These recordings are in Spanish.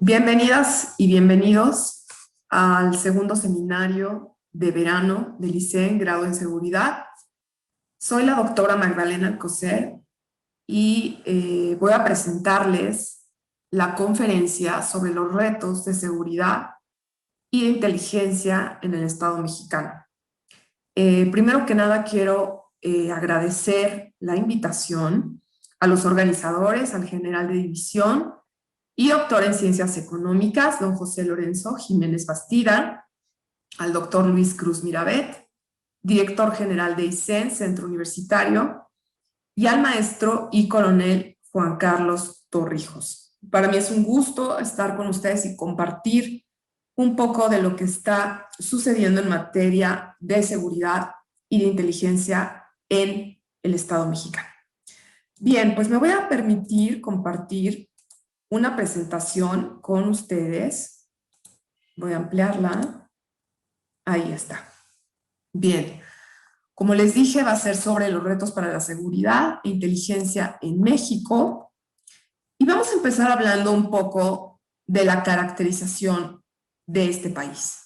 Bienvenidas y bienvenidos al segundo seminario de verano del ICEN Grado en Seguridad. Soy la doctora Magdalena Alcocer y voy a presentarles la conferencia sobre los retos de seguridad y de inteligencia en el Estado mexicano. Primero que nada quiero agradecer la invitación a los organizadores, al general de división y doctor en Ciencias Económicas, don José Lorenzo Jiménez Bastida, al doctor Luis Cruz Mirabet, director general de ICEN, Centro Universitario, y al maestro y coronel Juan Carlos Torrijos. Para mí es un gusto estar con ustedes y compartir un poco de lo que está sucediendo en materia de seguridad y de inteligencia en el Estado mexicano. Bien, pues me voy a permitir compartir una presentación con ustedes. Voy a ampliarla. Ahí está. Bien, como les dije, va a ser sobre los retos para la seguridad e inteligencia en México. Y vamos a empezar hablando un poco de la caracterización de este país.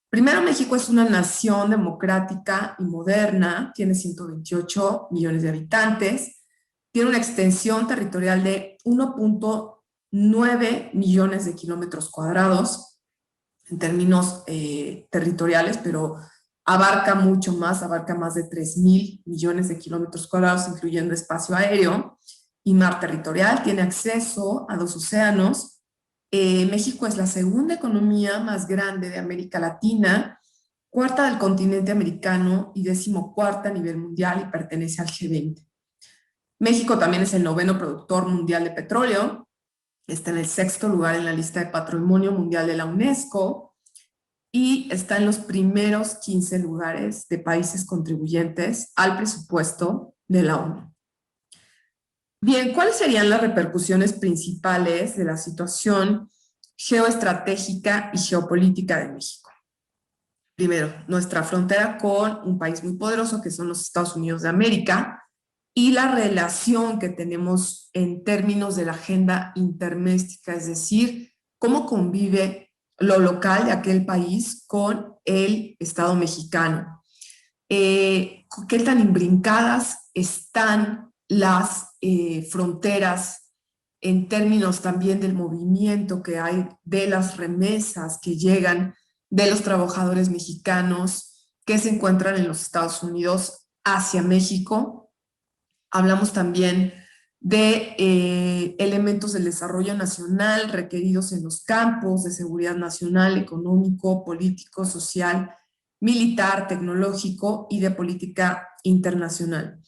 Primero, México es una nación democrática y moderna, tiene 128 millones de habitantes, tiene una extensión territorial de 1.9 millones de kilómetros cuadrados en términos territoriales, pero abarca mucho más, abarca más de 3.000 millones de kilómetros cuadrados, incluyendo espacio aéreo y mar territorial. Tiene acceso a 2 océanos. México es la segunda economía más grande de América Latina, cuarta del continente americano y 14ª a nivel mundial y pertenece al G20. México también es el 9º productor mundial de petróleo, está en el 6º lugar en la lista de Patrimonio Mundial de la UNESCO y está en los primeros 15 lugares de países contribuyentes al presupuesto de la ONU. Bien, ¿cuáles serían las repercusiones principales de la situación geoestratégica y geopolítica de México? Primero, nuestra frontera con un país muy poderoso que son los Estados Unidos de América y la relación que tenemos en términos de la agenda interméstica, es decir, cómo convive lo local de aquel país con el Estado mexicano. ¿Qué tan imbrincadas están las fronteras en términos también del movimiento que hay de las remesas que llegan de los trabajadores mexicanos que se encuentran en los Estados Unidos hacia México? Hablamos también de elementos del desarrollo nacional requeridos en los campos de seguridad nacional, económico, político, social, militar, tecnológico y de política internacional.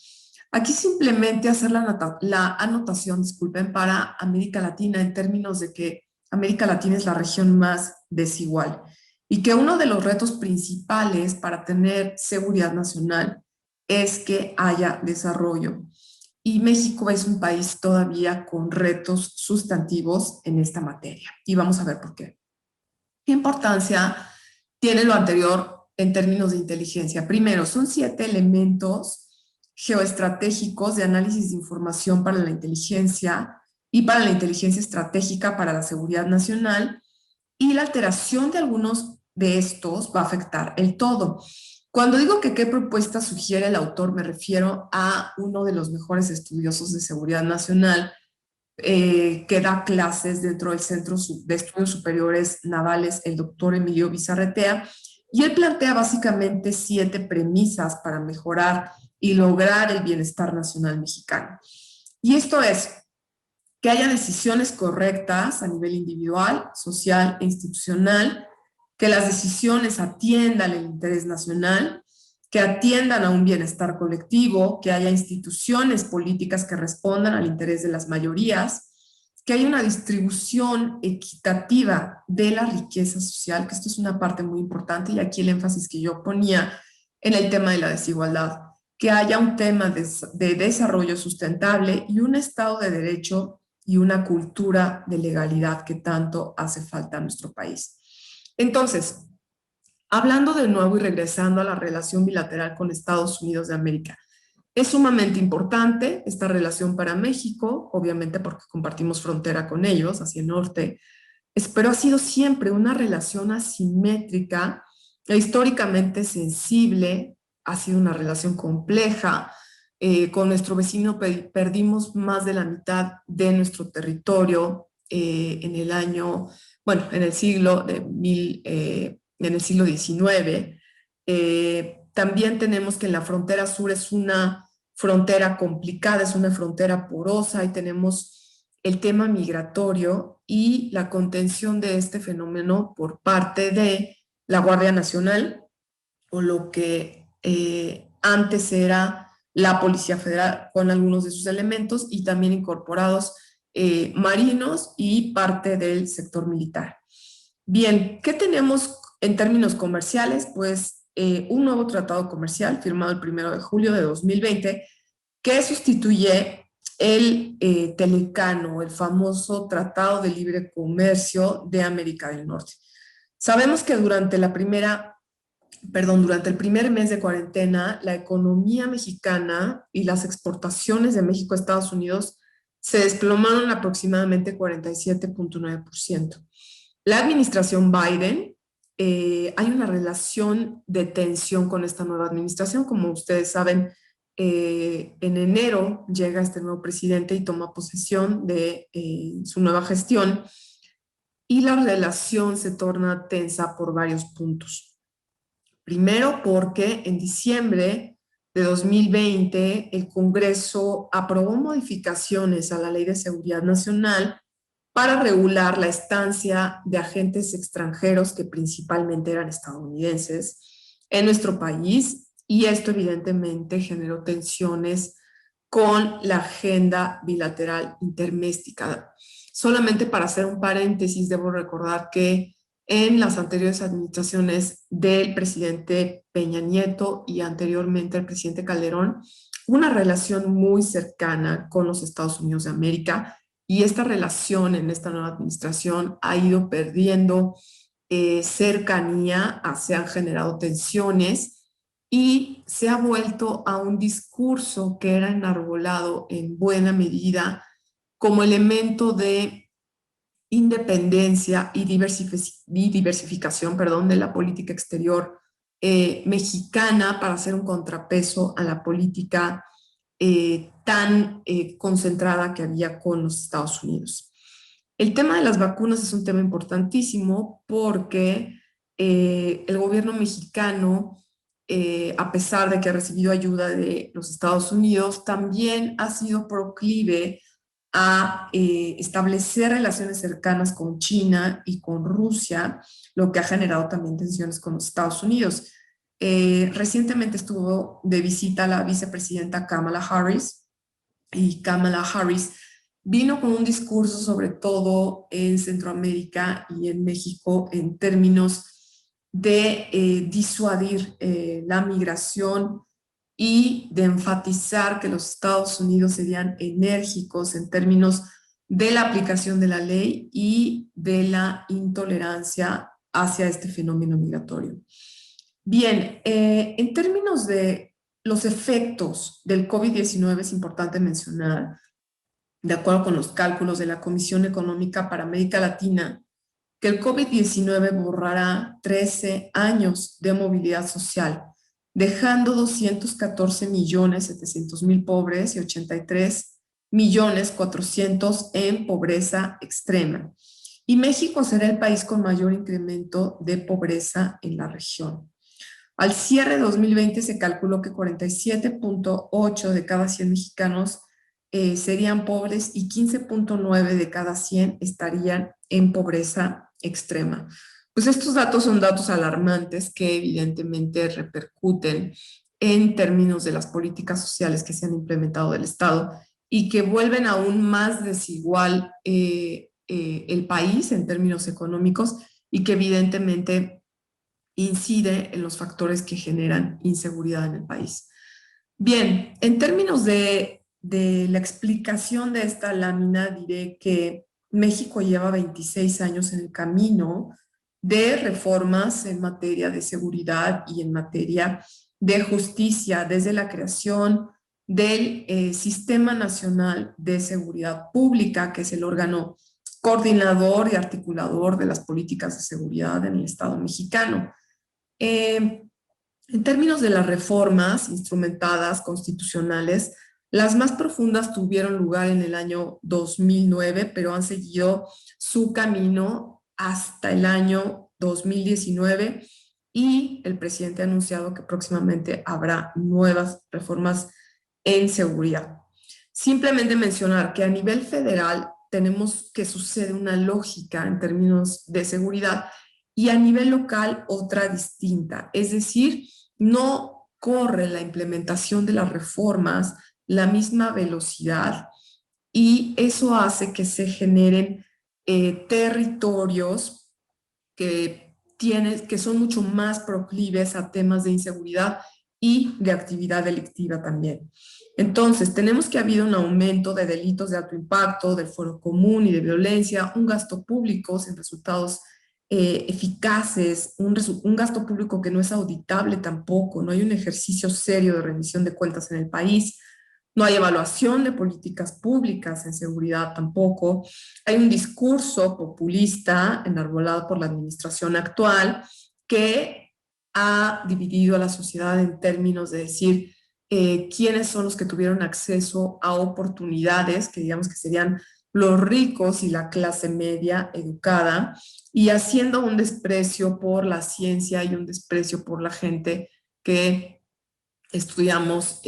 Aquí simplemente hacer la anotación, disculpen, para América Latina en términos de que América Latina es la región más desigual y que uno de los retos principales para tener seguridad nacional es que haya desarrollo. Y México es un país todavía con retos sustantivos en esta materia. Y vamos a ver por qué. ¿Qué importancia tiene lo anterior en términos de inteligencia? Primero, son 7 elementos geoestratégicos de análisis de información para la inteligencia y para la inteligencia estratégica para la seguridad nacional, y la alteración de algunos de estos va a afectar el todo. Cuando digo que qué propuesta sugiere el autor, me refiero a uno de los mejores estudiosos de seguridad nacional que da clases dentro del Centro de Estudios Superiores Navales, el doctor Emilio Bizarretea, y él plantea básicamente 7 premisas para mejorar y lograr el bienestar nacional mexicano. Y esto es que haya decisiones correctas a nivel individual, social e institucional, que las decisiones atiendan el interés nacional, que atiendan a un bienestar colectivo, que haya instituciones políticas que respondan al interés de las mayorías, que haya una distribución equitativa de la riqueza social, que esto es una parte muy importante, y aquí el énfasis que yo ponía en el tema de la desigualdad, que haya un tema de desarrollo sustentable y un Estado de Derecho y una cultura de legalidad que tanto hace falta a nuestro país. Entonces, hablando de nuevo y regresando a la relación bilateral con Estados Unidos de América, es sumamente importante esta relación para México, obviamente porque compartimos frontera con ellos hacia el norte, pero ha sido siempre una relación asimétrica e históricamente sensible, ha sido una relación compleja. Con nuestro vecino perdimos más de la mitad de nuestro territorio en el año, bueno, en el siglo en el siglo XIX. También tenemos que en la frontera sur es una frontera complicada, es una frontera porosa y tenemos el tema migratorio y la contención de este fenómeno por parte de la Guardia Nacional o lo que antes era la Policía Federal con algunos de sus elementos y también incorporados marinos y parte del sector militar. Bien, ¿qué tenemos en términos comerciales? Pues un nuevo tratado comercial firmado el 1 de julio de 2020 que sustituye el Telecano, el famoso Tratado de Libre Comercio de América del Norte. Sabemos que durante el primer mes de cuarentena, la economía mexicana y las exportaciones de México a Estados Unidos se desplomaron aproximadamente 47.9%. La administración Biden, hay una relación de tensión con esta nueva administración. Como ustedes saben, en enero llega este nuevo presidente y toma posesión de su nueva gestión y la relación se torna tensa por varios puntos. Primero, porque en diciembre de 2020 el Congreso aprobó modificaciones a la Ley de Seguridad Nacional para regular la estancia de agentes extranjeros que principalmente eran estadounidenses en nuestro país y esto evidentemente generó tensiones con la agenda bilateral interméstica. Solamente para hacer un paréntesis, debo recordar que en las anteriores administraciones del presidente Peña Nieto y anteriormente el presidente Calderón, una relación muy cercana con los Estados Unidos de América y esta relación en esta nueva administración ha ido perdiendo cercanía, se han generado tensiones y se ha vuelto a un discurso que era enarbolado en buena medida como elemento de independencia y diversificación, perdón, de la política exterior mexicana para hacer un contrapeso a la política tan concentrada que había con los Estados Unidos. El tema de las vacunas es un tema importantísimo porque el gobierno mexicano, a pesar de que ha recibido ayuda de los Estados Unidos, también ha sido proclive a establecer relaciones cercanas con China y con Rusia, lo que ha generado también tensiones con los Estados Unidos. Recientemente estuvo de visita la vicepresidenta Kamala Harris y Kamala Harris vino con un discurso sobre todo en Centroamérica y en México en términos de disuadir la migración y de enfatizar que los Estados Unidos serían enérgicos en términos de la aplicación de la ley y de la intolerancia hacia este fenómeno migratorio. Bien, en términos de los efectos del COVID-19 es importante mencionar, de acuerdo con los cálculos de la Comisión Económica para América Latina, que el COVID-19 borrará 13 años de movilidad social, dejando 214.700.000 pobres y 83.400.000 en pobreza extrema. Y México será el país con mayor incremento de pobreza en la región. Al cierre de 2020 se calculó que 47.8 de cada 100 mexicanos serían pobres y 15.9 de cada 100 estarían en pobreza extrema. Pues estos datos son datos alarmantes que evidentemente repercuten en términos de las políticas sociales que se han implementado del Estado y que vuelven aún más desigual el país en términos económicos y que evidentemente incide en los factores que generan inseguridad en el país. Bien, en términos de la explicación de esta lámina, diré que México lleva 26 años en el camino de reformas en materia de seguridad y en materia de justicia, desde la creación del Sistema Nacional de Seguridad Pública, que es el órgano coordinador y articulador de las políticas de seguridad en el Estado mexicano. En términos de las reformas instrumentadas constitucionales, las más profundas tuvieron lugar en el año 2009, pero han seguido su camino hasta el año 2019 y el presidente ha anunciado que próximamente habrá nuevas reformas en seguridad. Simplemente mencionar que a nivel federal tenemos que sucede una lógica en términos de seguridad y a nivel local otra distinta. Es decir, no corre la implementación de las reformas la misma velocidad y eso hace que se generen territorios que son mucho más proclives a temas de inseguridad y de actividad delictiva también. Entonces, tenemos que ha habido un aumento de delitos de alto impacto, del fuero común y de violencia, un gasto público sin resultados eficaces, un gasto público que no es auditable tampoco, no hay un ejercicio serio de rendición de cuentas en el país, no hay evaluación de políticas públicas en seguridad tampoco, hay un discurso populista enarbolado por la administración actual que ha dividido a la sociedad en términos de decir quiénes son los que tuvieron acceso a oportunidades, que digamos que serían los ricos y la clase media educada, y haciendo un desprecio por la ciencia y un desprecio por la gente que estudiamos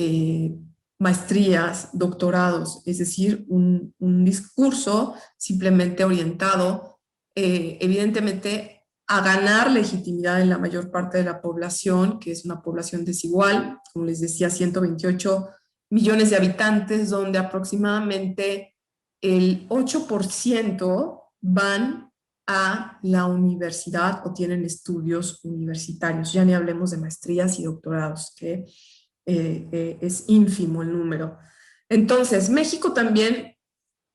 maestrías, doctorados, es decir, un discurso simplemente orientado, evidentemente, a ganar legitimidad en la mayor parte de la población, que es una población desigual, como les decía, 128 millones de habitantes, donde aproximadamente el 8% van a la universidad o tienen estudios universitarios. Ya ni hablemos de maestrías y doctorados, que es ínfimo el número. Entonces, México también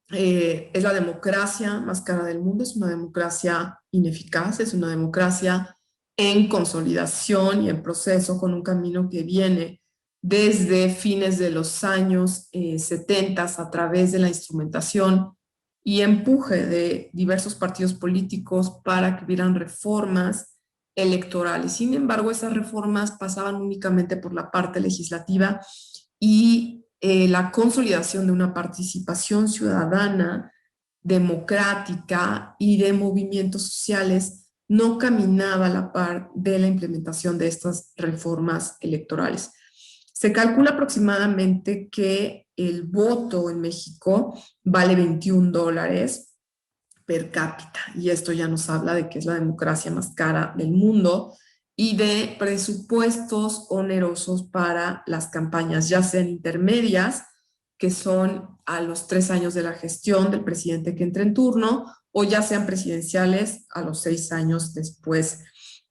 es la democracia más cara del mundo, es una democracia ineficaz, es una democracia en consolidación y en proceso, con un camino que viene desde fines de los años 70 a través de la instrumentación y empuje de diversos partidos políticos para que hubieran reformas electorales. Sin embargo, esas reformas pasaban únicamente por la parte legislativa y la consolidación de una participación ciudadana, democrática y de movimientos sociales no caminaba a la par de la implementación de estas reformas electorales. Se calcula aproximadamente que el voto en México vale $21 per cápita, y esto ya nos habla de que es la democracia más cara del mundo y de presupuestos onerosos para las campañas, ya sean intermedias, que son a los 3 años de la gestión del presidente que entra en turno, o ya sean presidenciales a los 6 años después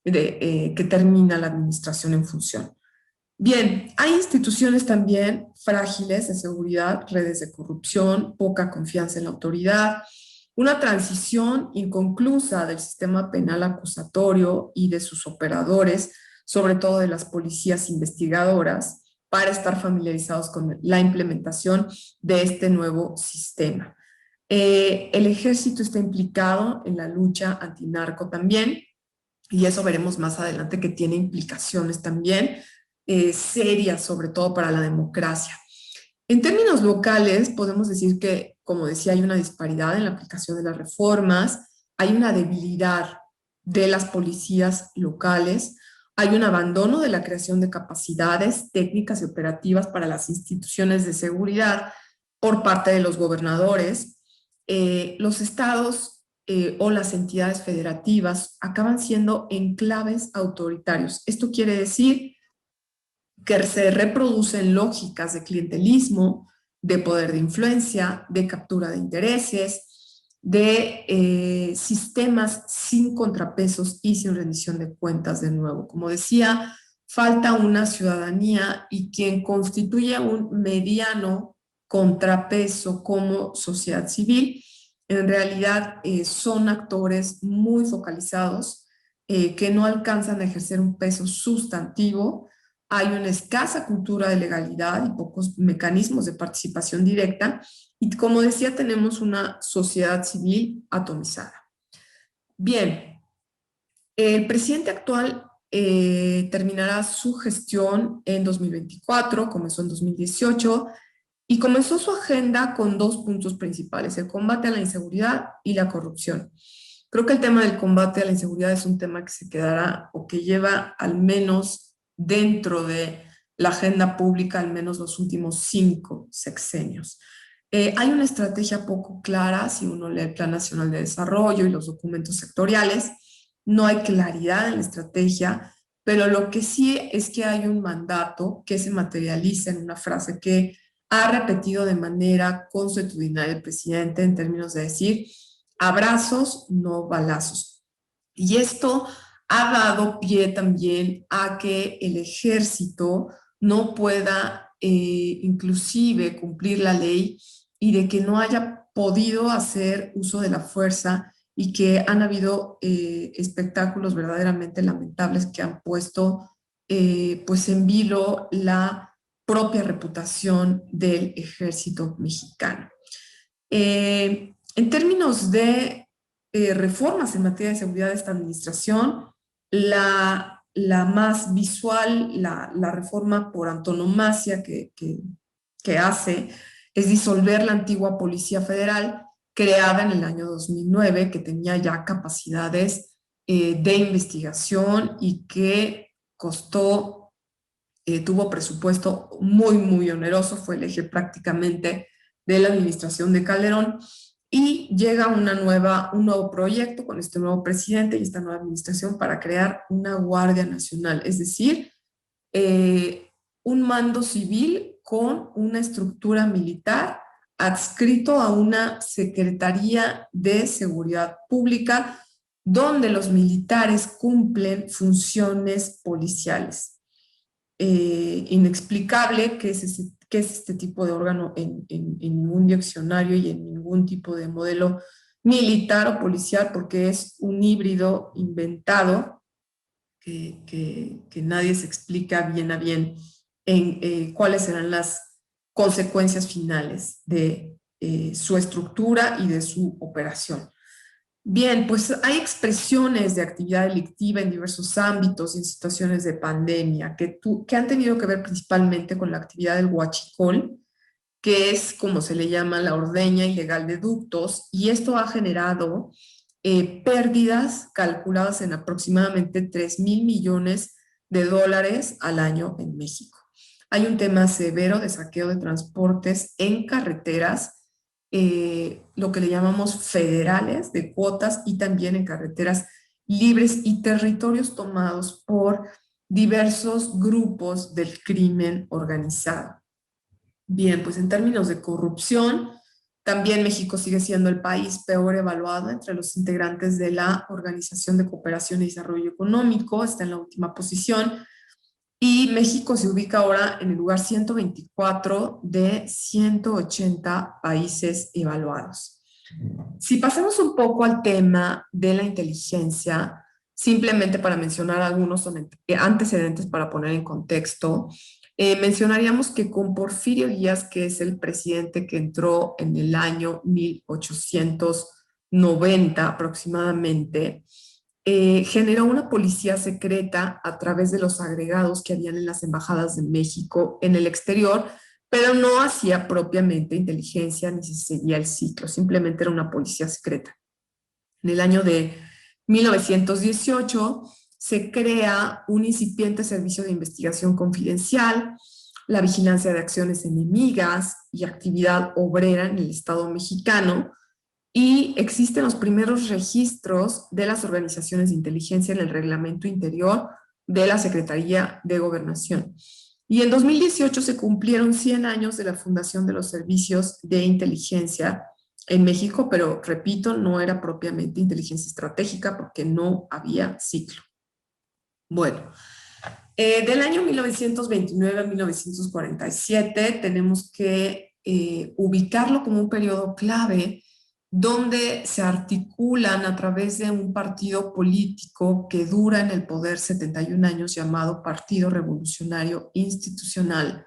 de que termina la administración en función. Bien, hay instituciones también frágiles de seguridad, redes de corrupción, poca confianza en la autoridad, una transición inconclusa del sistema penal acusatorio y de sus operadores, sobre todo de las policías investigadoras, para estar familiarizados con la implementación de este nuevo sistema. El ejército está implicado en la lucha antinarco también, y eso veremos más adelante que tiene implicaciones también serias, sobre todo para la democracia. En términos locales, podemos decir que, como decía, hay una disparidad en la aplicación de las reformas, hay una debilidad de las policías locales, hay un abandono de la creación de capacidades técnicas y operativas para las instituciones de seguridad por parte de los gobernadores. Los estados o las entidades federativas acaban siendo enclaves autoritarios. Esto quiere decir que se reproducen lógicas de clientelismo, de poder de influencia, de captura de intereses, de sistemas sin contrapesos y sin rendición de cuentas de nuevo. Como decía, falta una ciudadanía y quien constituye un mediano contrapeso como sociedad civil, en realidad son actores muy focalizados que no alcanzan a ejercer un peso sustantivo hay una escasa cultura de legalidad y pocos mecanismos de participación directa, y como decía, tenemos una sociedad civil atomizada. Bien, el presidente actual terminará su gestión en 2024, comenzó en 2018, y comenzó su agenda con dos puntos principales: el combate a la inseguridad y la corrupción. Creo que el tema del combate a la inseguridad es un tema que se quedará, o que lleva al menos dentro de la agenda pública, al menos los últimos 5 sexenios. Hay una estrategia poco clara si uno lee el Plan Nacional de Desarrollo y los documentos sectoriales. No hay claridad en la estrategia, pero lo que sí es que hay un mandato que se materializa en una frase que ha repetido de manera consuetudinaria el presidente, en términos de decir: abrazos, no balazos. Y esto ha dado pie también a que el ejército no pueda inclusive cumplir la ley, y de que no haya podido hacer uso de la fuerza, y que han habido espectáculos verdaderamente lamentables que han puesto pues en vilo la propia reputación del ejército mexicano. En términos de reformas en materia de seguridad de esta administración, la más visual, la reforma por antonomasia que hace, es disolver la antigua Policía Federal, creada en el año 2009, que tenía ya capacidades de investigación y que costó, tuvo presupuesto muy, muy oneroso, fue el eje prácticamente de la administración de Calderón, y llega un nuevo proyecto con este nuevo presidente y esta nueva administración para crear una Guardia Nacional, es decir, un mando civil con una estructura militar adscrito a una Secretaría de Seguridad Pública, donde los militares cumplen funciones policiales. Inexplicable que es este tipo de órgano en ningún diccionario y en ningún tipo de modelo militar o policial, porque es un híbrido inventado que nadie se explica bien a bien en cuáles serán las consecuencias finales de su estructura y de su operación. Bien, pues hay expresiones de actividad delictiva en diversos ámbitos, en situaciones de pandemia, que han tenido que ver principalmente con la actividad del huachicol, que es como se le llama la ordeña ilegal de ductos, y esto ha generado pérdidas calculadas en aproximadamente 3,000 millones de dólares al año en México. Hay un tema severo de saqueo de transportes en carreteras, lo que le llamamos federales, de cuotas, y también en carreteras libres y territorios tomados por diversos grupos del crimen organizado. Bien, pues en términos de corrupción, también México sigue siendo el país peor evaluado entre los integrantes de la Organización de Cooperación y Desarrollo Económico, está en la última posición, y México se ubica ahora en el lugar 124 de 180 países evaluados. Si pasamos un poco al tema de la inteligencia, simplemente para mencionar algunos antecedentes para poner en contexto, mencionaríamos que con Porfirio Díaz, que es el presidente que entró en el año 1890 aproximadamente, generó una policía secreta a través de los agregados que habían en las embajadas de México en el exterior, pero no hacía propiamente inteligencia ni se seguía el ciclo, simplemente era una policía secreta. En el año de 1918 se crea un incipiente servicio de investigación confidencial, la vigilancia de acciones enemigas y actividad obrera en el Estado mexicano, y existen los primeros registros de las organizaciones de inteligencia en el reglamento interior de la Secretaría de Gobernación. Y en 2018 se cumplieron 100 años de la fundación de los servicios de inteligencia en México, pero repito, no era propiamente inteligencia estratégica porque no había ciclo. Bueno, del año 1929 a 1947 tenemos que ubicarlo como un periodo clave donde se articulan a través de un partido político que dura en el poder 71 años llamado Partido Revolucionario Institucional.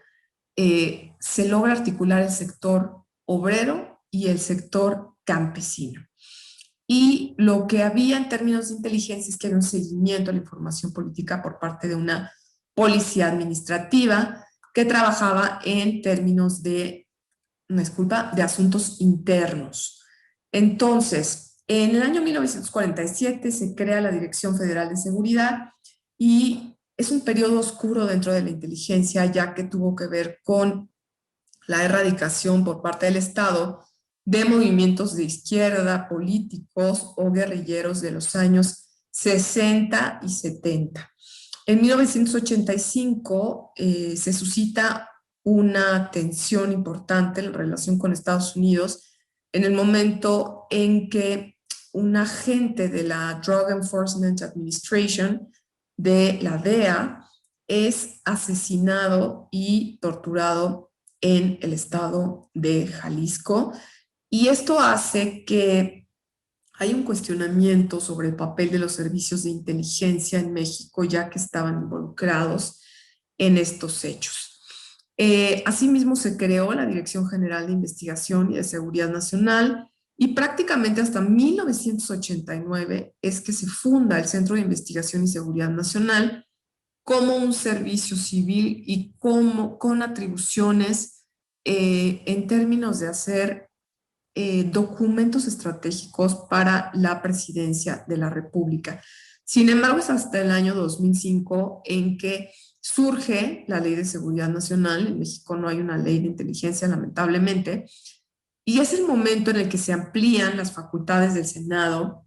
Se logra articular el sector obrero y el sector campesino. Y lo que había en términos de inteligencia es que había un seguimiento a la información política por parte de una policía administrativa que trabajaba en términos de, disculpa, de asuntos internos. Entonces, en el año 1947 se crea la Dirección Federal de Seguridad y es un periodo oscuro dentro de la inteligencia, ya que tuvo que ver con la erradicación por parte del Estado de movimientos de izquierda, políticos o guerrilleros de los años 60 y 70. En 1985 se suscita una tensión importante en relación con Estados Unidos en el momento en que un agente de la Drug Enforcement Administration, de la DEA, es asesinado y torturado en el estado de Jalisco. Y esto hace que hay un cuestionamiento sobre el papel de los servicios de inteligencia en México, ya que estaban involucrados en estos hechos. Asimismo, se creó la Dirección General de Investigación y de Seguridad Nacional y prácticamente hasta 1989 es que se funda el Centro de Investigación y Seguridad Nacional como un servicio civil y con atribuciones en términos de hacer documentos estratégicos para la presidencia de la República. Sin embargo, es hasta el año 2005 en que surge la Ley de Seguridad Nacional. En México no hay una ley de inteligencia, lamentablemente, y es el momento en el que se amplían las facultades del Senado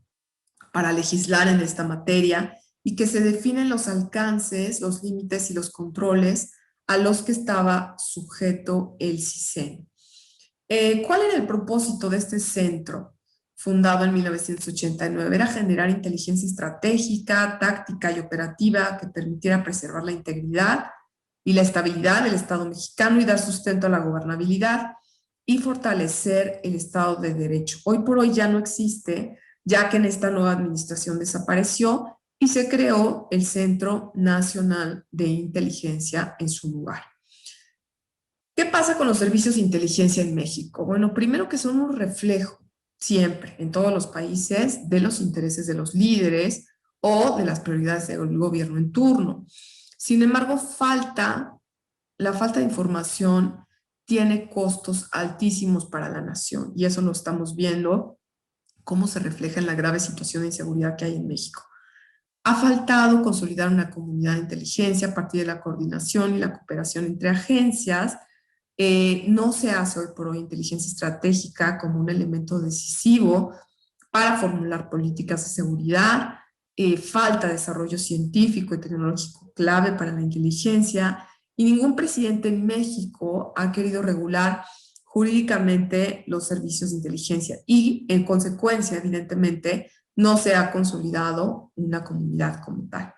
para legislar en esta materia y que se definen los alcances, los límites y los controles a los que estaba sujeto el CISEN. ¿Cuál era el propósito de este centro fundado en 1989? Era generar inteligencia estratégica, táctica y operativa que permitiera preservar la integridad y la estabilidad del Estado mexicano y dar sustento a la gobernabilidad y fortalecer el Estado de Derecho. Hoy por hoy ya no existe, ya que en esta nueva administración desapareció y se creó el Centro Nacional de Inteligencia en su lugar. ¿Qué pasa con los servicios de inteligencia en México? Bueno, primero que son un reflejo siempre en todos los países de los intereses de los líderes o de las prioridades del gobierno en turno. Sin embargo, la falta de información tiene costos altísimos para la nación y eso lo estamos viendo cómo se refleja en la grave situación de inseguridad que hay en México. Ha faltado consolidar una comunidad de inteligencia a partir de la coordinación y la cooperación entre agencias. No se hace hoy por hoy inteligencia estratégica como un elemento decisivo para formular políticas de seguridad. Falta desarrollo científico y tecnológico clave para la inteligencia y ningún presidente en México ha querido regular jurídicamente los servicios de inteligencia y, en consecuencia, evidentemente, no se ha consolidado una comunidad como tal.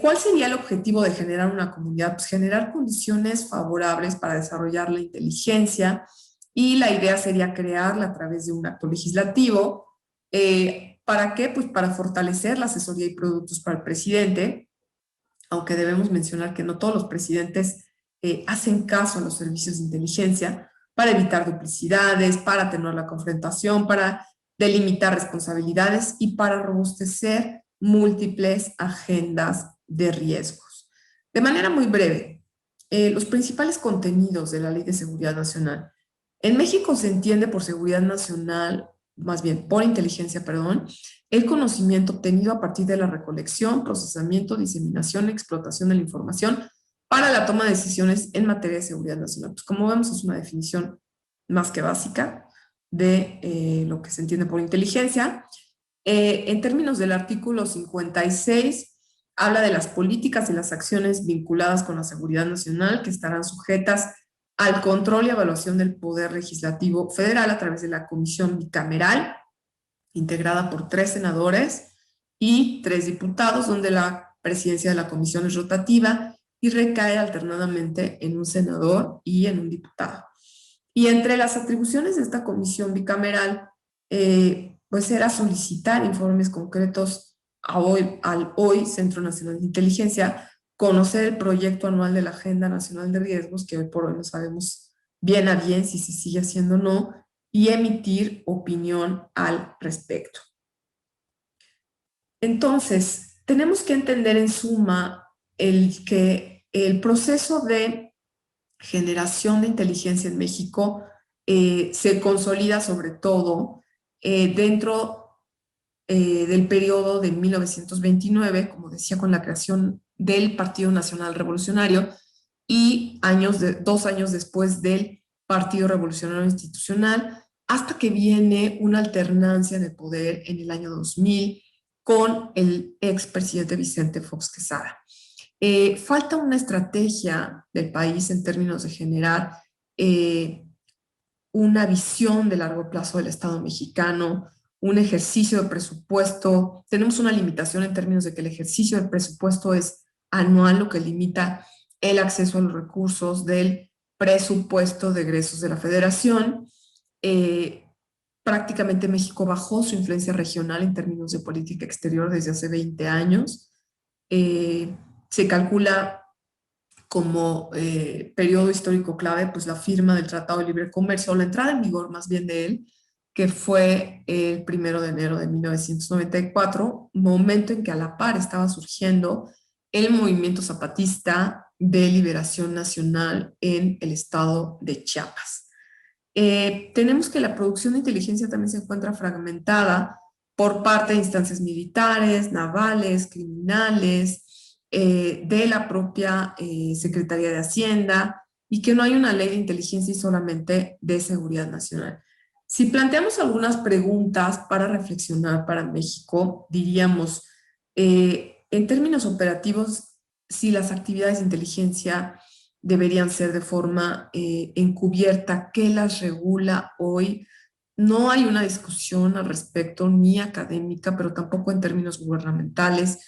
¿Cuál sería el objetivo de generar una comunidad? Pues generar condiciones favorables para desarrollar la inteligencia y la idea sería crearla a través de un acto legislativo. ¿Para qué? Pues para fortalecer la asesoría y productos para el presidente, aunque debemos mencionar que no todos los presidentes hacen caso a los servicios de inteligencia, para evitar duplicidades, para atenuar la confrontación, para delimitar responsabilidades y para robustecer múltiples agendas de riesgos. De manera muy breve, los principales contenidos de la Ley de Seguridad Nacional. En México se entiende por seguridad nacional, más bien por inteligencia, perdón, el conocimiento obtenido a partir de la recolección, procesamiento, diseminación y explotación de la información para la toma de decisiones en materia de seguridad nacional. Pues como vemos, es una definición más que básica de lo que se entiende por inteligencia. En términos del artículo 56, habla de las políticas y las acciones vinculadas con la seguridad nacional que estarán sujetas al control y evaluación del Poder Legislativo Federal a través de la Comisión Bicameral, integrada por 3 senadores y 3 diputados, donde la presidencia de la comisión es rotativa y recae alternadamente en un senador y en un diputado. Y entre las atribuciones de esta comisión bicameral, pues era solicitar informes concretos al hoy Centro Nacional de Inteligencia, conocer el proyecto anual de la Agenda Nacional de Riesgos, que hoy por hoy no sabemos bien a bien si se sigue haciendo o no, y emitir opinión al respecto. Entonces, tenemos que entender en suma que el proceso de generación de inteligencia en México se consolida sobre todo dentro del periodo de 1929, como decía, con la creación del Partido Nacional Revolucionario y 2 años después del Partido Revolucionario Institucional, hasta que viene una alternancia de poder en el año 2000 con el expresidente Vicente Fox Quesada. Falta una estrategia del país en términos de generar una visión de largo plazo del Estado mexicano, un ejercicio de presupuesto. Tenemos una limitación en términos de que el ejercicio del presupuesto es anual, lo que limita el acceso a los recursos del presupuesto de egresos de la Federación. Prácticamente México bajó su influencia regional en términos de política exterior desde hace 20 años. Se calcula como periodo histórico clave, pues la firma del Tratado de Libre Comercio, o la entrada en vigor más bien de él, que fue el 1 de enero de 1994, momento en que a la par estaba surgiendo el movimiento zapatista de liberación nacional en el estado de Chiapas. Tenemos que la producción de inteligencia también se encuentra fragmentada por parte de instancias militares, navales, criminales, de la propia Secretaría de Hacienda, y que no hay una ley de inteligencia y solamente de seguridad nacional. Si planteamos algunas preguntas para reflexionar para México, diríamos, en términos operativos, si las actividades de inteligencia deberían ser de forma encubierta, ¿qué las regula hoy? No hay una discusión al respecto, ni académica, pero tampoco en términos gubernamentales.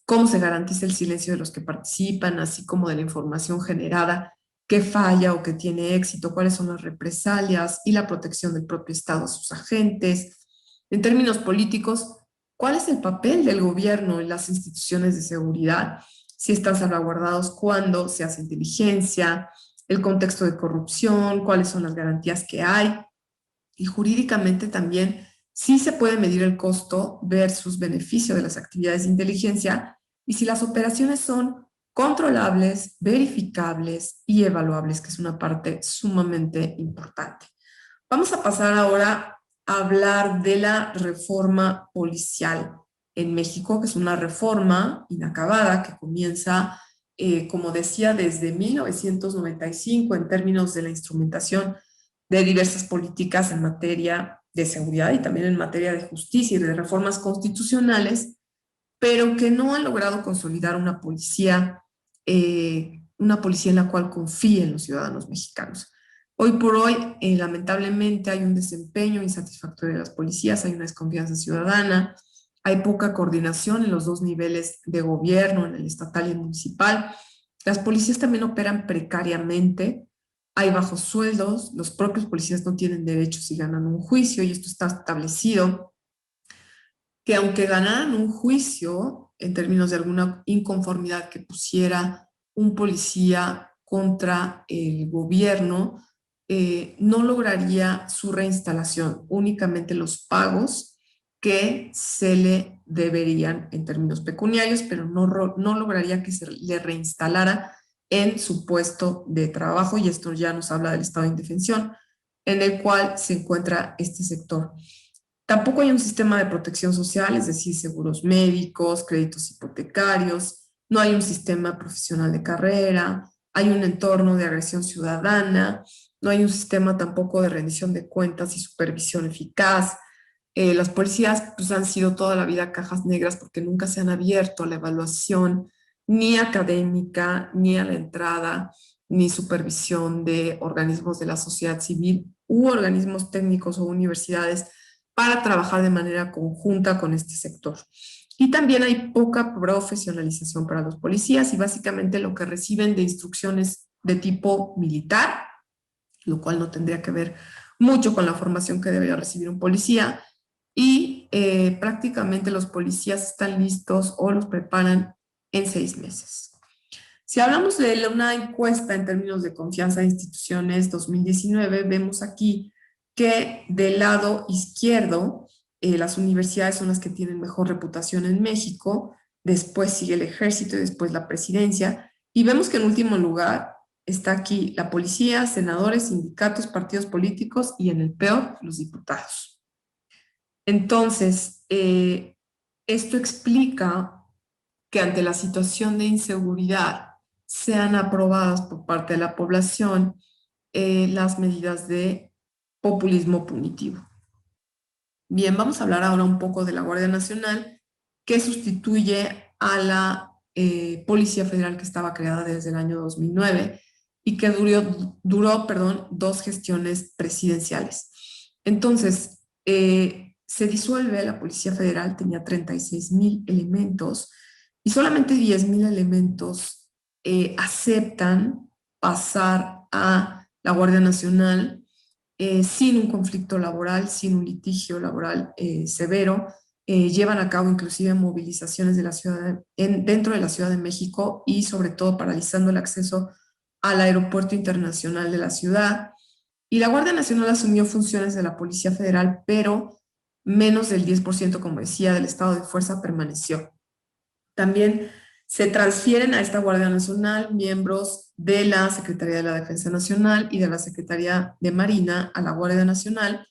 Cómo se garantiza el silencio de los que participan, así como de la información generada, qué falla o qué tiene éxito, cuáles son las represalias y la protección del propio Estado a sus agentes. En términos políticos, ¿cuál es el papel del gobierno en las instituciones de seguridad? Si están salvaguardados cuando se hace inteligencia, el contexto de corrupción, cuáles son las garantías que hay. Y jurídicamente también sí se puede medir el costo versus beneficio de las actividades de inteligencia y si las operaciones son controlables, verificables y evaluables, que es una parte sumamente importante. Vamos a pasar ahora a hablar de la reforma policial en México, que es una reforma inacabada que comienza, como decía, desde 1995 en términos de la instrumentación de diversas políticas en materia de seguridad y también en materia de justicia y de reformas constitucionales, pero que no han logrado consolidar una policía en la cual confíen los ciudadanos mexicanos. Hoy por hoy, lamentablemente, hay un desempeño insatisfactorio de las policías, hay una desconfianza ciudadana, hay poca coordinación en los dos niveles de gobierno, en el estatal y el municipal. Las policías también operan precariamente, hay bajos sueldos, los propios policías no tienen derechos y ganan un juicio, y esto está establecido, que aunque ganaran un juicio en términos de alguna inconformidad que pusiera un policía contra el gobierno, no lograría su reinstalación, únicamente los pagos que se le deberían en términos pecuniarios, pero no lograría que se le reinstalara en su puesto de trabajo, y esto ya nos habla del estado de indefensión en el cual se encuentra este sector. Tampoco hay un sistema de protección social, es decir, seguros médicos, créditos hipotecarios, no hay un sistema profesional de carrera, hay un entorno de agresión ciudadana, no hay un sistema tampoco de rendición de cuentas y supervisión eficaz. Las policías pues, han sido toda la vida cajas negras porque nunca se han abierto a la evaluación ni académica, ni a la entrada, ni supervisión de organismos de la sociedad civil u organismos técnicos o universidades para trabajar de manera conjunta con este sector. Y también hay poca profesionalización para los policías y básicamente lo que reciben de instrucciones de tipo militar lo cual no tendría que ver mucho con la formación que debería recibir un policía. Y prácticamente los policías están listos o los preparan en 6 meses. Si hablamos de una encuesta en términos de confianza de instituciones 2019, vemos aquí que del lado izquierdo, las universidades son las que tienen mejor reputación en México, después sigue el ejército y después la presidencia, y vemos que en último lugar está aquí la policía, senadores, sindicatos, partidos políticos y en el peor, los diputados. Entonces, esto explica que ante la situación de inseguridad sean aprobadas por parte de la población las medidas de populismo punitivo. Bien, vamos a hablar ahora un poco de la Guardia Nacional, que sustituye a la Policía Federal que estaba creada desde el año 2009 y que duró 2 gestiones presidenciales. Entonces, se disuelve la Policía Federal, tenía 36,000 elementos y solamente 10,000 elementos aceptan pasar a la Guardia Nacional sin un conflicto laboral, sin un litigio laboral severo. Llevan a cabo inclusive movilizaciones de la ciudad dentro de la Ciudad de México y sobre todo paralizando el acceso al aeropuerto internacional de la ciudad. Y la Guardia Nacional asumió funciones de la Policía Federal, pero menos del 10%, como decía, del estado de fuerza permaneció. También se transfieren a esta Guardia Nacional miembros de la Secretaría de la Defensa Nacional y de la Secretaría de Marina a la Guardia Nacional,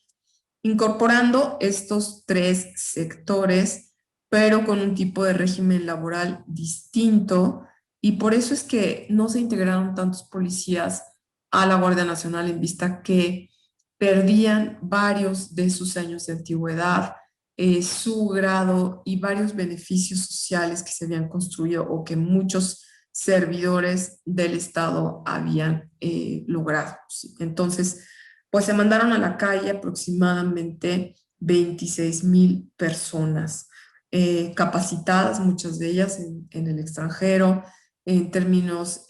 incorporando estos 3 sectores, pero con un tipo de régimen laboral distinto, y por eso es que no se integraron tantos policías a la Guardia Nacional en vista que perdían varios de sus años de antigüedad, su grado y varios beneficios sociales que se habían construido o que muchos servidores del Estado habían logrado. ¿Sí? Entonces, pues se mandaron a la calle aproximadamente 26,000 personas capacitadas, muchas de ellas en el extranjero, en términos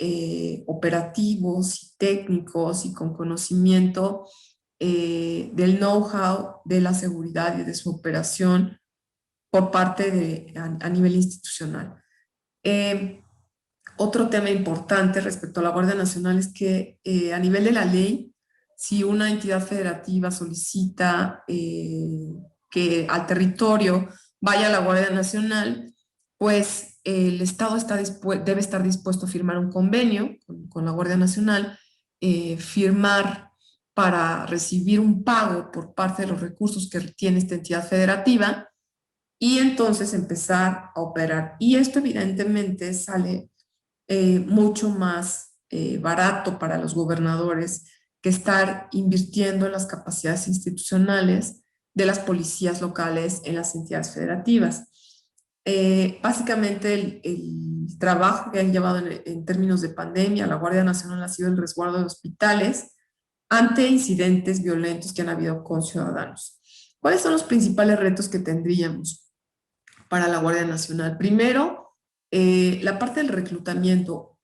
operativos y técnicos y con conocimiento del know-how de la seguridad y de su operación por parte a nivel institucional. Otro tema importante respecto a la Guardia Nacional es que a nivel de la ley, si una entidad federativa solicita que al territorio vaya la Guardia Nacional, pues el Estado debe estar dispuesto a firmar un convenio con la Guardia Nacional, firmar para recibir un pago por parte de los recursos que tiene esta entidad federativa y entonces empezar a operar. Y esto evidentemente sale mucho más barato para los gobernadores que estar invirtiendo en las capacidades institucionales de las policías locales en las entidades federativas. Básicamente el trabajo que han llevado en términos de pandemia, la Guardia Nacional ha sido el resguardo de hospitales ante incidentes violentos que han habido con ciudadanos. ¿Cuáles son los principales retos que tendríamos para la Guardia Nacional? Primero, la parte del reclutamiento.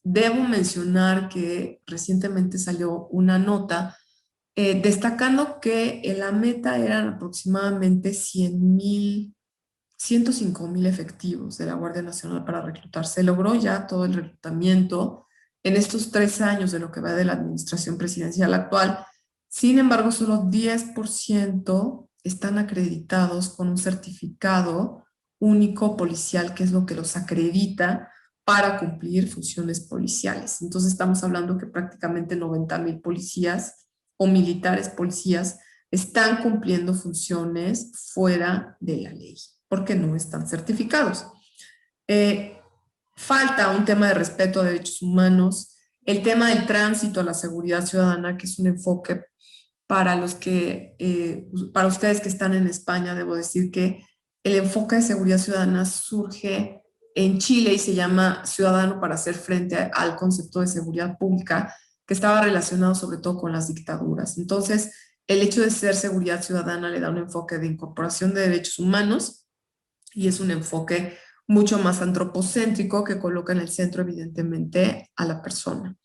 Debo mencionar que recientemente salió una nota destacando que la meta eran aproximadamente 105,000 efectivos de la Guardia Nacional para reclutar. Se logró ya todo el reclutamiento en estos 3 años de lo que va de la administración presidencial actual. Sin embargo, solo 10% están acreditados con un certificado único policial, que es lo que los acredita para cumplir funciones policiales. Entonces estamos hablando que prácticamente 90,000 policías o militares policías están cumpliendo funciones fuera de la ley, porque no están certificados. Falta un tema de respeto a derechos humanos, el tema del tránsito a la seguridad ciudadana, que es un enfoque para para ustedes que están en España. Debo decir que el enfoque de seguridad ciudadana surge en Chile y se llama Ciudadano para hacer frente al concepto de seguridad pública, que estaba relacionado sobre todo con las dictaduras. Entonces, el hecho de ser seguridad ciudadana le da un enfoque de incorporación de derechos humanos y es un enfoque mucho más antropocéntrico que coloca en el centro evidentemente a la persona.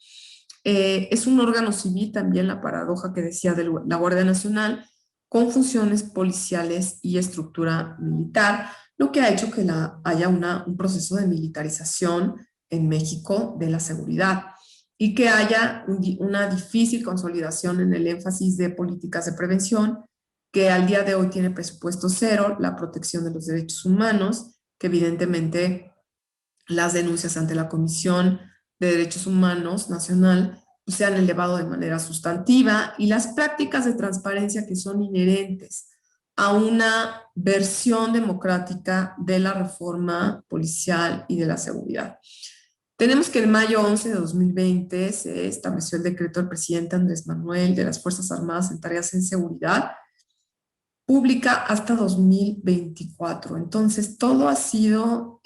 Es un órgano civil también, la paradoja que decía de la Guardia Nacional, con funciones policiales y estructura militar, lo que ha hecho que haya un proceso de militarización en México de la seguridad y que haya una difícil consolidación en el énfasis de políticas de prevención, que al día de hoy tiene presupuesto cero, la protección de los derechos humanos, que evidentemente las denuncias ante la Comisión de Derechos Humanos Nacional pues, se han elevado de manera sustantiva, y las prácticas de transparencia que son inherentes a una versión democrática de la reforma policial y de la seguridad. Tenemos que en mayo 11 de 2020 se estableció el decreto del presidente Andrés Manuel de las Fuerzas Armadas en tareas en seguridad pública hasta 2024. Entonces, todo ha sido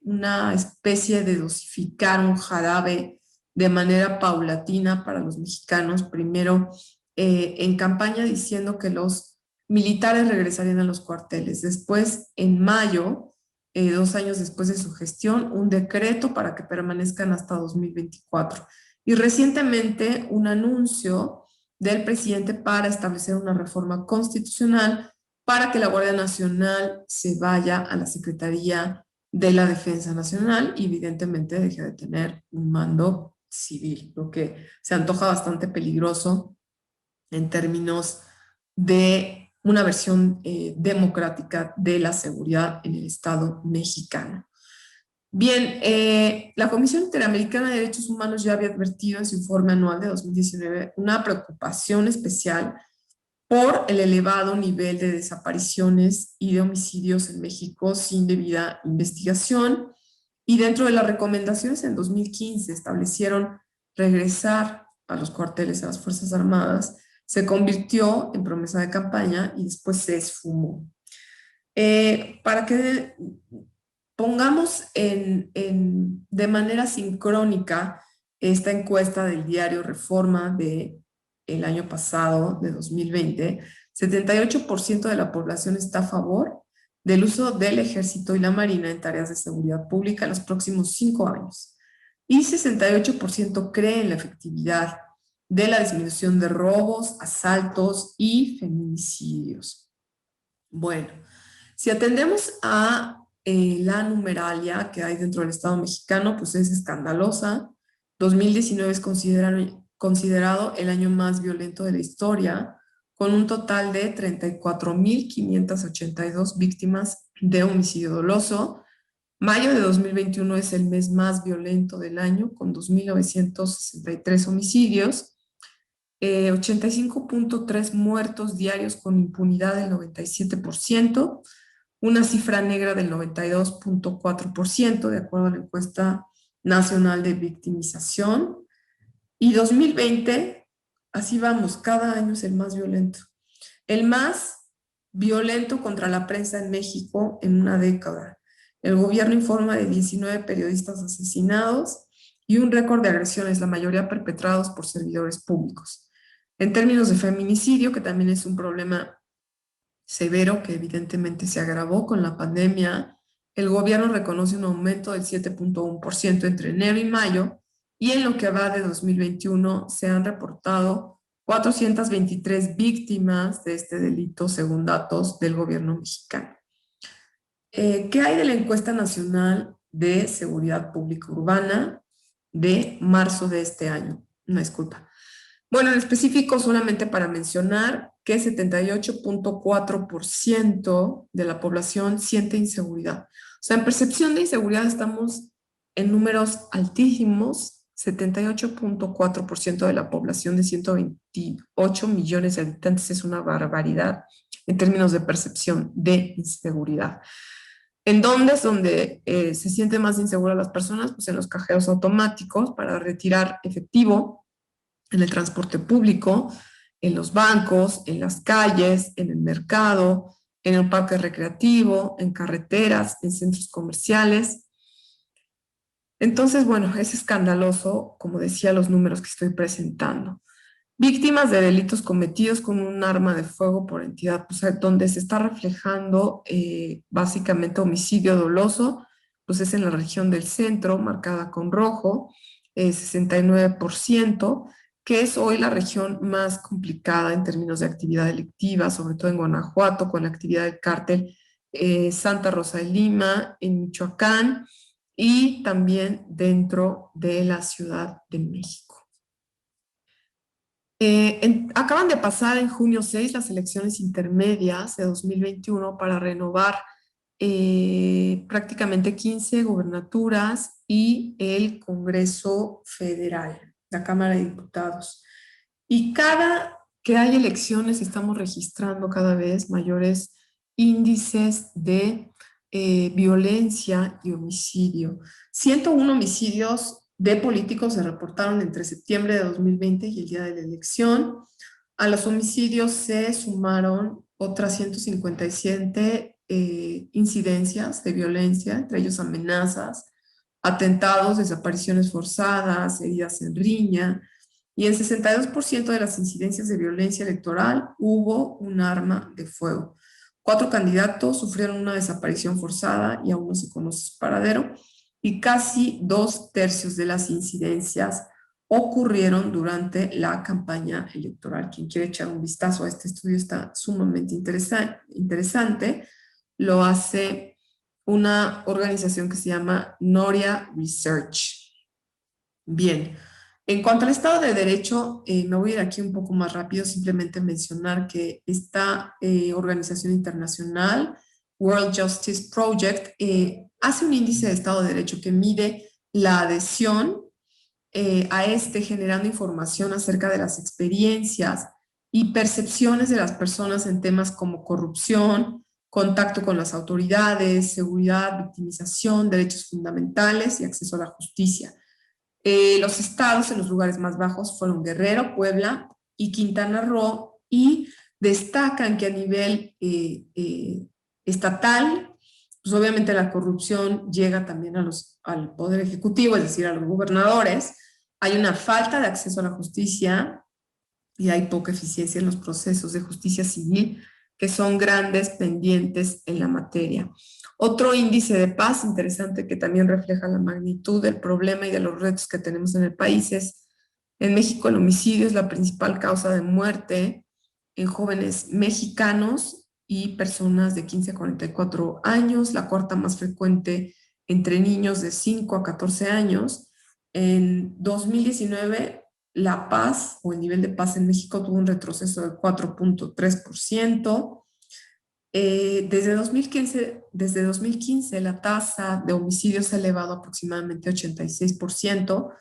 una especie de dosificar un jarabe de manera paulatina para los mexicanos. Primero, en campaña diciendo que los militares regresarían a los cuarteles. Después, en mayo, 2 años después de su gestión, un decreto para que permanezcan hasta 2024. Y recientemente, un anuncio del presidente para establecer una reforma constitucional para que la Guardia Nacional se vaya a la Secretaría de la Defensa Nacional y evidentemente deje de tener un mando civil, lo que se antoja bastante peligroso en términos de una versión democrática de la seguridad en el Estado mexicano. Bien, la Comisión Interamericana de Derechos Humanos ya había advertido en su informe anual de 2019 una preocupación especial por el elevado nivel de desapariciones y de homicidios en México sin debida investigación, y dentro de las recomendaciones en 2015 establecieron regresar a los cuarteles a las Fuerzas Armadas. Se convirtió en promesa de campaña y después se esfumó. Para que pongamos de manera sincrónica esta encuesta del diario Reforma del año pasado, de 2020, 78% de la población está a favor del uso del Ejército y la Marina en tareas de seguridad pública en los próximos 5 años. Y 68% cree en la efectividad de la disminución de robos, asaltos y feminicidios. Bueno, si atendemos a la numeralia que hay dentro del Estado mexicano, pues es escandalosa. 2019 es considerado el año más violento de la historia, con un total de 34,582 víctimas de homicidio doloso. Mayo de 2021 es el mes más violento del año, con 2,963 homicidios. 85,3 muertos diarios con impunidad del 97%, una cifra negra del 92,4%, de acuerdo a la encuesta nacional de victimización. Y 2020, así vamos, cada año es el más violento. El más violento contra la prensa en México en una década. El gobierno informa de 19 periodistas asesinados y un récord de agresiones, la mayoría perpetrados por servidores públicos. En términos de feminicidio, que también es un problema severo que evidentemente se agravó con la pandemia, el gobierno reconoce un aumento del 7,1% entre enero y mayo, y en lo que va de 2021 se han reportado 423 víctimas de este delito según datos del gobierno mexicano. ¿Qué hay de la encuesta nacional de seguridad pública urbana de marzo de este año? No, disculpa. Bueno, en específico, solamente para mencionar que 78,4% de la población siente inseguridad. O sea, en percepción de inseguridad estamos en números altísimos. 78,4% de la población de 128 millones de habitantes es una barbaridad en términos de percepción de inseguridad. ¿En dónde es donde se sienten más inseguras las personas? Pues en los cajeros automáticos para retirar efectivo, en el transporte público, en los bancos, en las calles, en el mercado, en el parque recreativo, en carreteras, en centros comerciales. Entonces, bueno, es escandaloso, como decía, los números que estoy presentando. Víctimas de delitos cometidos con un arma de fuego por entidad, pues donde se está reflejando básicamente homicidio doloso, pues es en la región del centro, marcada con rojo, 69%, que es hoy la región más complicada en términos de actividad delictiva, sobre todo en Guanajuato, con la actividad del cártel Santa Rosa de Lima, en Michoacán y también dentro de la Ciudad de México. Acaban de pasar en junio 6 las elecciones intermedias de 2021 para renovar prácticamente 15 gubernaturas y el Congreso Federal, la Cámara de Diputados. Y cada que hay elecciones estamos registrando cada vez mayores índices de violencia y homicidio. 101 homicidios de políticos se reportaron entre septiembre de 2020 y el día de la elección. A los homicidios se sumaron otras 157 incidencias de violencia, entre ellos amenazas, atentados, desapariciones forzadas, heridas en riña, y en 62% de las incidencias de violencia electoral hubo un arma de fuego. 4 candidatos sufrieron una desaparición forzada y aún no se conoce su paradero, y casi 2/3 de las incidencias ocurrieron durante la campaña electoral. Quien quiere echar un vistazo a este estudio está sumamente interesante. Lo hace una organización que se llama Noria Research. Bien, en cuanto al Estado de Derecho, me voy a ir aquí un poco más rápido, simplemente mencionar que esta organización internacional, World Justice Project, hace un índice de Estado de Derecho que mide la adhesión a este, generando información acerca de las experiencias y percepciones de las personas en temas como corrupción, contacto con las autoridades, seguridad, victimización, derechos fundamentales y acceso a la justicia. Los estados en los lugares más bajos fueron Guerrero, Puebla y Quintana Roo, y destacan que a nivel estatal, pues obviamente la corrupción llega también al Poder Ejecutivo, es decir, a los gobernadores. Hay una falta de acceso a la justicia y hay poca eficiencia en los procesos de justicia civil, que son grandes pendientes en la materia. Otro índice de paz interesante que también refleja la magnitud del problema y de los retos que tenemos en el país es: en México el homicidio es la principal causa de muerte en jóvenes mexicanos y personas de 15 a 44 años, la cuarta más frecuente entre niños de 5 a 14 años. En 2019, la paz o el nivel de paz en México tuvo un retroceso del 4.3%. Desde 2015 la tasa de homicidios se ha elevado aproximadamente 86%,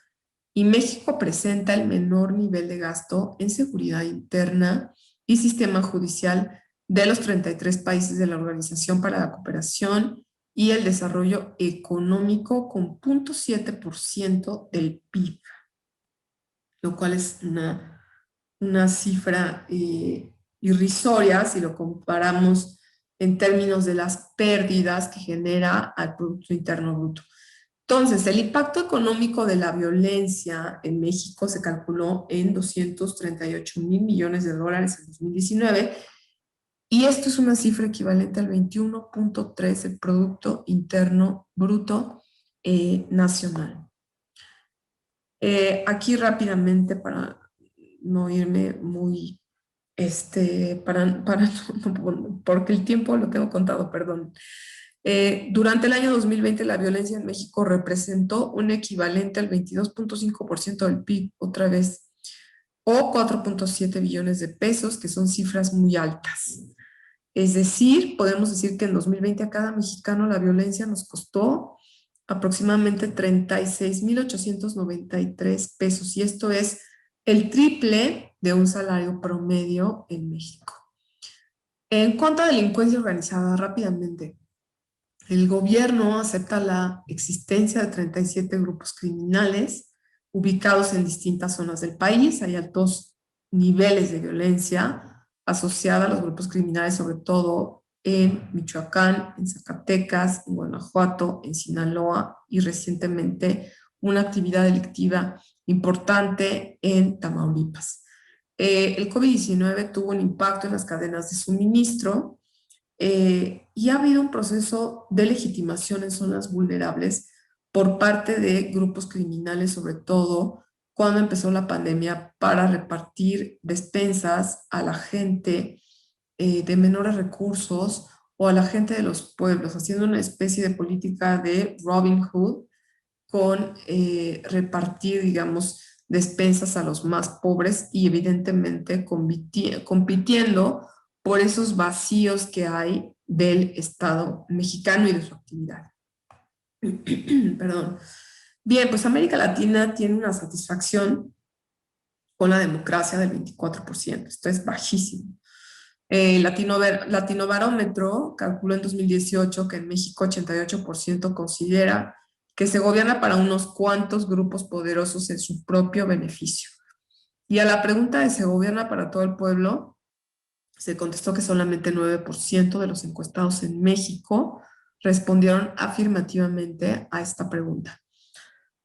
y México presenta el menor nivel de gasto en seguridad interna y sistema judicial de los 33 países de la Organización para la Cooperación y el Desarrollo Económico, con 0.7% del PIB, lo cual es una cifra irrisoria si lo comparamos en términos de las pérdidas que genera al Producto Interno Bruto. Entonces, el impacto económico de la violencia en México se calculó en 238,000 millones de dólares en 2019, y esto es una cifra equivalente al 21.3% del Producto Interno Bruto nacional. Aquí rápidamente, para no irme muy, porque el tiempo lo tengo contado, perdón. Durante el año 2020 la violencia en México representó un equivalente al 22.5% del PIB, otra vez, o 4.7 billones de pesos, que son cifras muy altas. Es decir, podemos decir que en 2020 a cada mexicano la violencia nos costó aproximadamente 36,893 pesos, y esto es el triple de un salario promedio en México. En cuanto a delincuencia organizada, rápidamente, el gobierno acepta la existencia de 37 grupos criminales ubicados en distintas zonas del país. Hay altos niveles de violencia asociada a los grupos criminales, sobre todo en Michoacán, en Zacatecas, en Guanajuato, en Sinaloa, y recientemente una actividad delictiva importante en Tamaulipas. El COVID-19 tuvo un impacto en las cadenas de suministro, y ha habido un proceso de legitimación en zonas vulnerables por parte de grupos criminales, sobre todo cuando empezó la pandemia, para repartir despensas a la gente de menores recursos o a la gente de los pueblos, haciendo una especie de política de Robin Hood con repartir, digamos, despensas a los más pobres y evidentemente compitiendo por esos vacíos que hay del Estado mexicano y de su actividad. Perdón. Bien, pues América Latina tiene una satisfacción con la democracia del 24%. Esto es bajísimo. Latinobarómetro calculó en 2018 que en México 88% considera que se gobierna para unos cuantos grupos poderosos en su propio beneficio. Y a la pregunta de ¿se gobierna para todo el pueblo? Se contestó que solamente 9% de los encuestados en México respondieron afirmativamente a esta pregunta.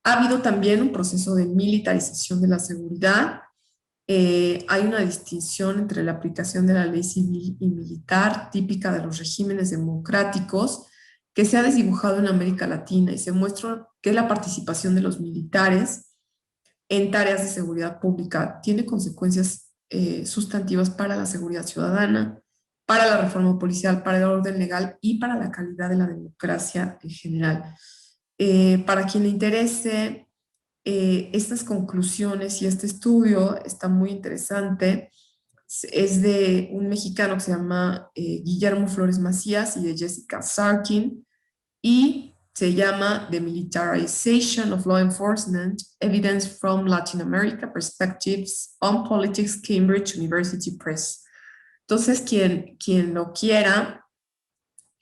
Ha habido también un proceso de militarización de la seguridad. Hay una distinción entre la aplicación de la ley civil y militar típica de los regímenes democráticos que se ha desdibujado en América Latina y se muestra que la participación de los militares en tareas de seguridad pública tiene consecuencias sustantivas para la seguridad ciudadana, para la reforma policial, para el orden legal y para la calidad de la democracia en general. Para quien le interese estas conclusiones y este estudio está muy interesante. Es de un mexicano que se llama Guillermo Flores Macías y de Jessica Sarkin y se llama The Militarization of Law Enforcement, Evidence from Latin America, Perspectives on Politics, Cambridge University Press. Entonces, quien lo quiera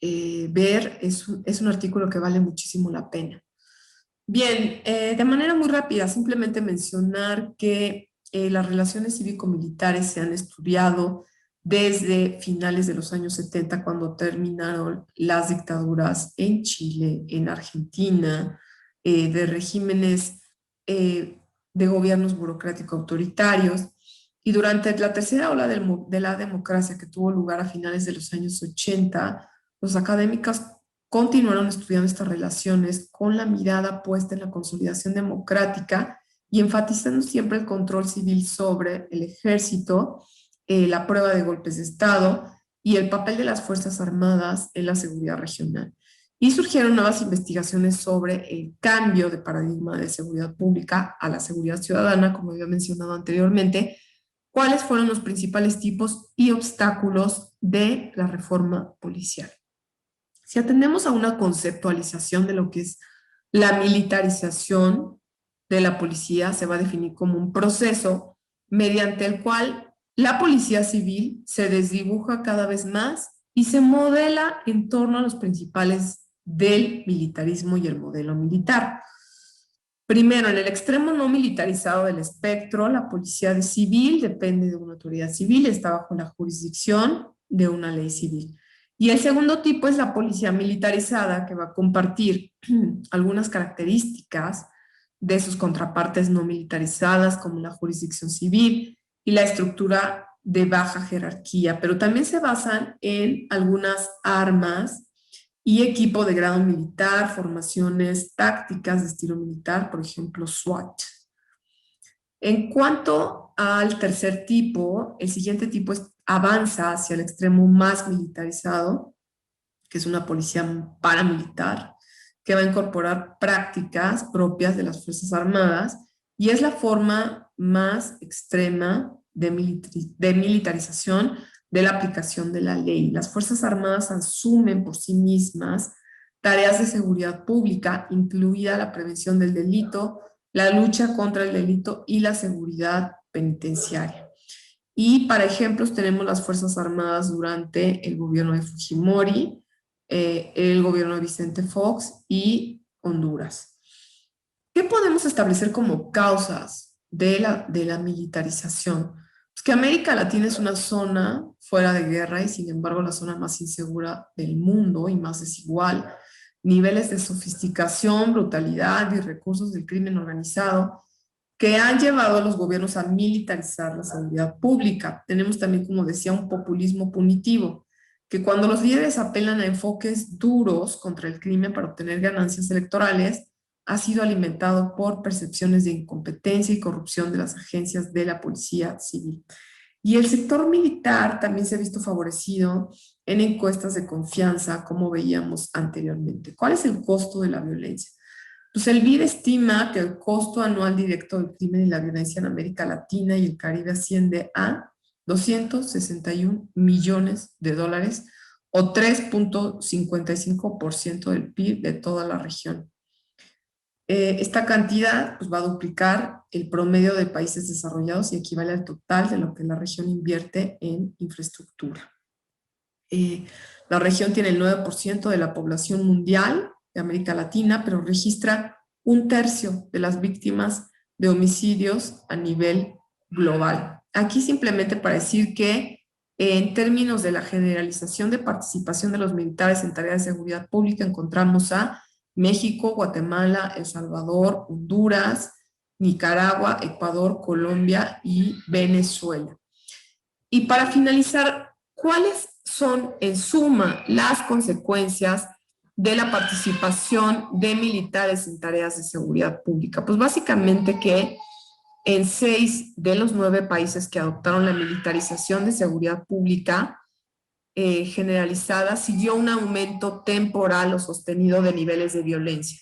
ver, es un artículo que vale muchísimo la pena. Bien, de manera muy rápida, simplemente mencionar que las relaciones cívico-militares se han estudiado desde finales de los años 70, cuando terminaron las dictaduras en Chile, en Argentina, de regímenes de gobiernos burocráticos autoritarios. Y durante la tercera ola de la democracia que tuvo lugar a finales de los años 80, los académicos continuaron estudiando estas relaciones con la mirada puesta en la consolidación democrática y enfatizando siempre el control civil sobre el ejército, la prueba de golpes de Estado y el papel de las Fuerzas Armadas en la seguridad regional. Y surgieron nuevas investigaciones sobre el cambio de paradigma de seguridad pública a la seguridad ciudadana, como había mencionado anteriormente, cuáles fueron los principales tipos y obstáculos de la reforma policial. Si atendemos a una conceptualización de lo que es la militarización de la policía, se va a definir como un proceso mediante el cual la policía civil se desdibuja cada vez más y se modela en torno a los principales del militarismo y el modelo militar. Primero, en el extremo no militarizado del espectro, la policía civil depende de una autoridad civil, está bajo la jurisdicción de una ley civil. Y el segundo tipo es la policía militarizada, que va a compartir algunas características de sus contrapartes no militarizadas, como la jurisdicción civil y la estructura de baja jerarquía, pero también se basan en algunas armas y equipo de grado militar, formaciones tácticas de estilo militar, por ejemplo, SWAT. En cuanto al tercer tipo, el siguiente tipo avanza hacia el extremo más militarizado, que es una policía paramilitar, que va a incorporar prácticas propias de las Fuerzas Armadas y es la forma más extrema de militarización de la aplicación de la ley. Las Fuerzas Armadas asumen por sí mismas tareas de seguridad pública, incluida la prevención del delito, la lucha contra el delito y la seguridad penitenciaria. Y para ejemplos tenemos las Fuerzas Armadas durante el gobierno de Fujimori, el gobierno de Vicente Fox y Honduras. ¿Qué podemos establecer como causas de la militarización? Pues que América Latina es una zona fuera de guerra y sin embargo la zona más insegura del mundo y más desigual. Niveles de sofisticación, brutalidad y recursos del crimen organizado que han llevado a los gobiernos a militarizar la seguridad pública. Tenemos también, como decía, un populismo punitivo, que cuando los líderes apelan a enfoques duros contra el crimen para obtener ganancias electorales, ha sido alimentado por percepciones de incompetencia y corrupción de las agencias de la policía civil. Y el sector militar también se ha visto favorecido en encuestas de confianza, como veíamos anteriormente. ¿Cuál es el costo de la violencia? Pues el BID estima que el costo anual directo del crimen y la violencia en América Latina y el Caribe asciende a 261 millones de dólares o 3.55% del PIB de toda la región. Esta cantidad pues, va a duplicar el promedio de países desarrollados y equivale al total de lo que la región invierte en infraestructura. La región tiene el 9% de la población mundial de América Latina, pero registra 1/3 de las víctimas de homicidios a nivel global. Aquí simplemente para decir que en términos de la generalización de participación de los militares en tareas de seguridad pública encontramos a México, Guatemala, El Salvador, Honduras, Nicaragua, Ecuador, Colombia y Venezuela. Y para finalizar, ¿cuáles son en suma las consecuencias de la participación de militares en tareas de seguridad pública? Pues básicamente que en 6 de los 9 países que adoptaron la militarización de seguridad pública generalizada, siguió un aumento temporal o sostenido de niveles de violencia.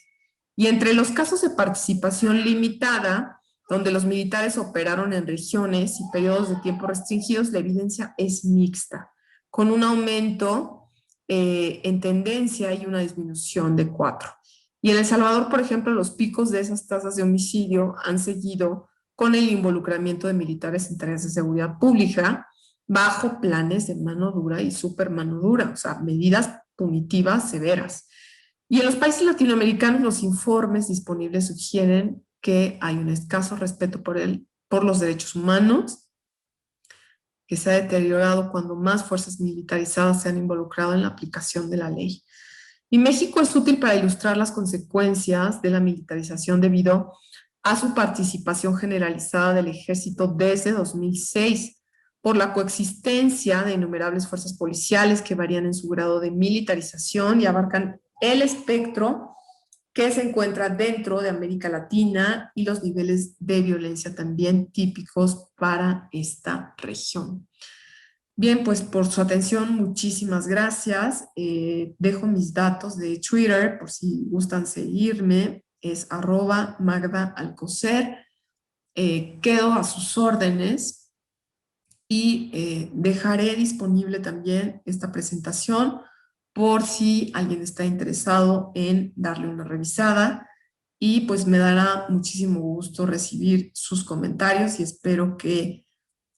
Y entre los casos de participación limitada, donde los militares operaron en regiones y periodos de tiempo restringidos, la evidencia es mixta, con un aumento en tendencia y una disminución de 4. Y en El Salvador, por ejemplo, los picos de esas tasas de homicidio han seguido con el involucramiento de militares en tareas de seguridad pública, bajo planes de mano dura y super mano dura, o sea, medidas punitivas severas. Y en los países latinoamericanos los informes disponibles sugieren que hay un escaso respeto por los derechos humanos, que se ha deteriorado cuando más fuerzas militarizadas se han involucrado en la aplicación de la ley. Y México es útil para ilustrar las consecuencias de la militarización debido a su participación generalizada del ejército desde 2006, por la coexistencia de innumerables fuerzas policiales que varían en su grado de militarización y abarcan el espectro que se encuentra dentro de América Latina y los niveles de violencia también típicos para esta región. Bien, pues por su atención, muchísimas gracias. Dejo mis datos de Twitter por si gustan seguirme, es @MagdaAlcocer. Quedo a sus órdenes y dejaré disponible también esta presentación por si alguien está interesado en darle una revisada, y pues me dará muchísimo gusto recibir sus comentarios y espero que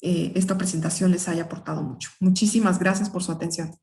esta presentación les haya aportado mucho. Muchísimas gracias por su atención.